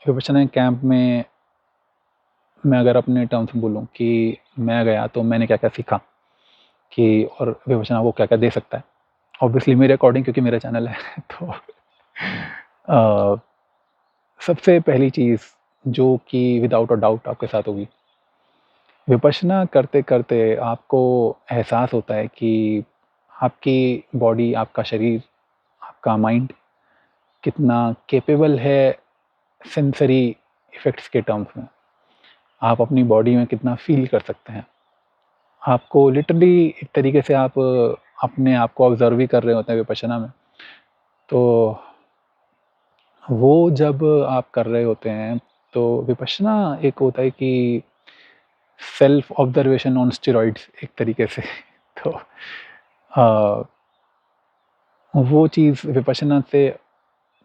Vipassana camp में मैं अगर अपने टर्म्स में बोलूँ कि मैं गया तो मैंने क्या-क्या सीखा कि और विपश्यना को क्या-क्या दे सकता है। ऑब्वियसली मेरे अकॉर्डिंग क्योंकि मेरा चैनल है तो सबसे पहली चीज़ जो कि विदाउट अ डाउट आपके साथ होगी, विपश्यना करते-करते आपको एहसास होता है कि आपकी बॉडी, आपका शरीर, आपका माइंड कितना कैपेबल है सेंसरी इफ़ेक्ट्स के टर्म्स में। आप अपनी बॉडी में कितना फ़ील कर सकते हैं। आपको लिटरली एक तरीके से आप अपने आप को ऑब्ज़र्व ही कर रहे होते हैं विपश्यना में। तो वो जब आप कर रहे होते हैं, तो विपश्यना एक होता है कि सेल्फ ऑब्ज़र्वेशन ऑन स्टेरॉइड्स एक तरीके से। तो अ, वो चीज़ विपश्यना से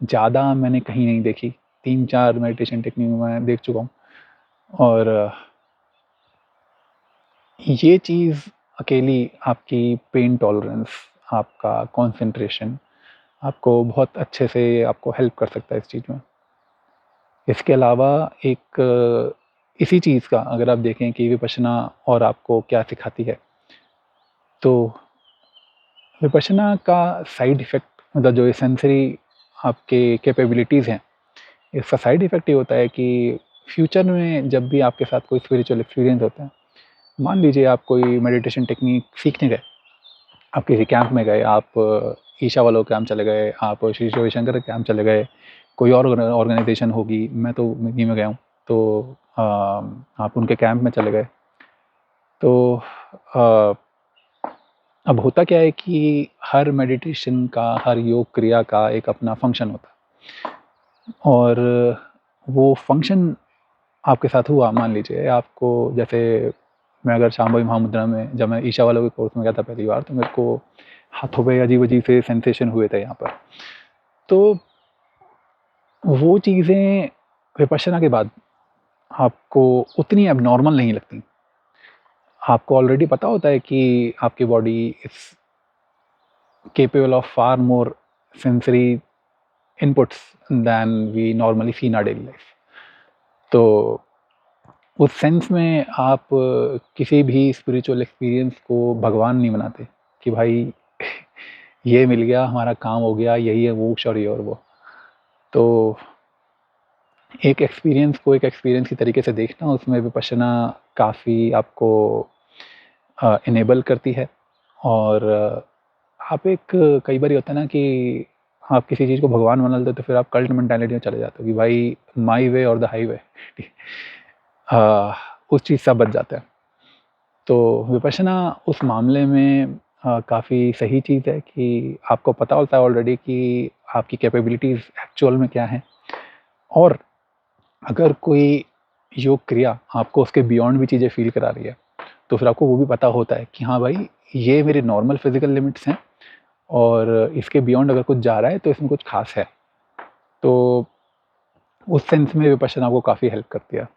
ज़्यादा मैंने कहीं नहीं देखी। 3-4 मेडिटेशन टेक्निक मैं देख चुका हूँ और ये चीज़ अकेली आपकी पेन टॉलरेंस, आपका कंसंट्रेशन आपको बहुत अच्छे से आपको हेल्प कर सकता है इस चीज़ में। इसके अलावा एक इसी चीज़ का अगर आप देखें कि विपश्यना और आपको क्या सिखाती है, तो विपश्यना का साइड इफ़ेक्ट मतलब जो ये सेंसरी आपके कैपेबिलिटीज़ हैं, इसका साइड इफ़ेक्ट ये होता है कि फ्यूचर में जब भी आपके साथ कोई स्पिरिचुअल एक्सपीरियंस होता है, मान लीजिए आप कोई मेडिटेशन टेक्निक सीखने गए, आप किसी कैंप में गए, आप ईशा वालों के कैंप चले गए, आप श्री रविशंकर के कैंप चले गए, कोई और ऑर्गेनाइजेशन होगी, मैं तो इन्हीं में गया हूँ, तो आप उनके कैंप में चले गए। तो अ, अब होता क्या है कि हर मेडिटेशन का, हर योग क्रिया का एक अपना फंक्शन होता है और वो फंक्शन आपके साथ हुआ। मान लीजिए आपको जैसे मैं अगर शांभवी महामुद्रा में जब मैं ईशा वालों के कोर्स में गया था पहली बार, तो मेरे को हाथों पे अजीब-अजीब से सेंसेशन हुए थे यहाँ पर। तो वो चीज़ें विपश्यना के बाद आपको उतनी एबनॉर्मल नहीं लगती। आपको ऑलरेडी पता होता है कि आपकी body is capable of far more sensory inputs than we normally see in our daily life. तो उस सेंस में आप किसी भी स्पिरिचुअल एक्सपीरियंस को भगवान नहीं बनाते कि भाई ये मिल गया, हमारा काम हो गया, यही है मोक्ष और ये और वो। तो एक एक्सपीरियंस को एक एक्सपीरियंस की तरीके से देखना, उसमें विपश्यना काफ़ी आपको इनेबल करती है और आप एक कई बार ये होता है ना कि आप किसी चीज़ को भगवान मान लेते हो तो फिर आप कल्ट मेंटालिटी में चले जाते हो कि भाई माई वे और द हाईवे उस चीज़ से आप बच जाते हैं। तो विपश्यना उस मामले में काफ़ी सही चीज़ है कि आपको पता होता है ऑलरेडी कि आपकी कैपेबिलिटीज़ एक्चुअल में क्या हैं और अगर कोई योग क्रिया आपको उसके बियॉन्ड भी चीज़ें फ़ील करा रही है, तो फिर आपको वो भी पता होता है कि हाँ भाई, ये मेरे नॉर्मल फिज़िकल लिमिट्स हैं और इसके बियॉन्ड अगर कुछ जा रहा है तो इसमें कुछ ख़ास है। तो उस सेंस में विपश्यना आपको काफ़ी हेल्प करती है।